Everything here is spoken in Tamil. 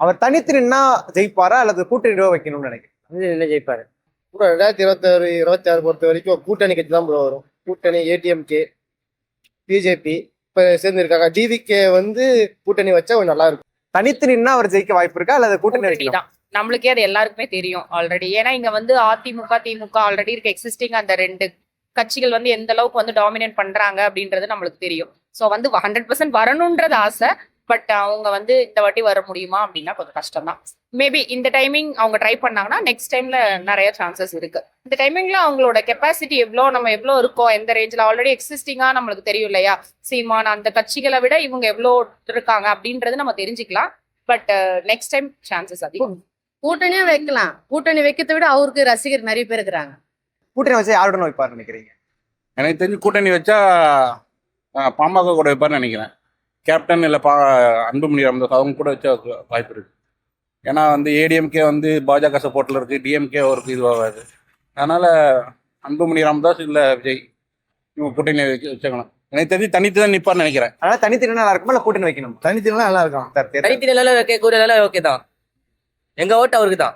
அவர் தனித்து நின்னா ஜெயிப்பாரா அல்லது கூட்டணி வைக்கணும்னு நினைக்கிறேன்? என்ன ஜெயிப்பாரு? ப்ரோ 2026 பொறுத்த வரைக்கும் கூட்டணி கட்சி தான் ப்ரோ வரும். கூட்டணி ஏடிஎம்கே, பிஜேபி இப்போ சேர்ந்துருக்காங்க. டிவிகே வந்து கூட்டணி வச்சா கொஞ்சம் நல்லா இருக்கும். தனித்து நின்னா அவர் ஜெயிக்க வாய்ப்பு இருக்கா அல்லது கூட்டணி கூட்டணி வைக்கணும்? தான். நம்மளுக்கே அது எல்லாருக்குமே தெரியும் ஆல்ரெடி. ஏன்னா இங்க வந்து அதிமுக திமுக ஆல்ரெடி இருக்க எக்ஸிஸ்டிங் அந்த ரெண்டு கட்சிகள் வந்து எந்த அளவுக்கு வந்து டாமினேட் பண்றாங்க அப்படின்றது நம்மளுக்கு தெரியும். ஸோ வந்து 100% வரணும்ன்றது ஆசை. பட் அவங்க வந்து இந்த வாட்டி வர முடியுமா அப்படின்னா கொஞ்சம் கஷ்டம் தான். மேபி இந்த டைமிங் அவங்க ட்ரை பண்ணாங்கன்னா நெக்ஸ்ட் டைம்ல நிறைய சான்சஸ் இருக்கு. இந்த டைமிங்ல அவங்களோட கெப்பாசிட்டி எவ்வளோ, நம்ம எவ்வளோ இருக்கோம், எந்த ரேஞ்சில் ஆல்ரெடி எக்ஸிஸ்டிங்கா நம்மளுக்கு தெரியும் இல்லையா. சீமான் அந்த கட்சிகளை விட இவங்க எவ்வளோ இருக்காங்க அப்படின்றது நம்ம தெரிஞ்சுக்கலாம். பட் நெக்ஸ்ட் டைம் சான்சஸ் அதிகம். கூட்டணியும் வைக்கலாம். கூட்டணி வைக்கிறத விட அவருக்கு ரசிகர் நிறைய பேர் இருக்கிறாங்க. கூட்டணி வச்சு யாருடன் வைப்பாரு நினைக்கிறீங்க? எனக்கு தெரிஞ்சு கூட்டணி வச்சா பாமக கூட வைப்பார்னு நினைக்கிறேன். கேப்டன் இல்லை அன்புமணி ராமதாஸ் அவங்க கூட வச்சா வாய்ப்பு இருக்குது. ஏன்னா வந்து ஏடிஎம்கே வந்து பாஜக சப்போர்ட்டில் இருக்குது, டிஎம்கே அவருக்கு இதுவாகாது. அதனால் அன்புமணி ராமதாஸ் இல்லை விஜய் இவங்க கூட்டணி வச்சுக்கலாம். எனக்கு தெரிஞ்சு தனித்து தான் நிற்பார்னு நினைக்கிறேன். அதனால தனித்து நின்னா நல்லா இருக்குமா இல்ல கூட்டணி வைக்கணும்? தனித்தனிலாம் நல்லா இருக்கும். தனித்து நிலையில வைக்க கூட ஓகே தான். எங்க ஓட்டு அவருக்கு தான்.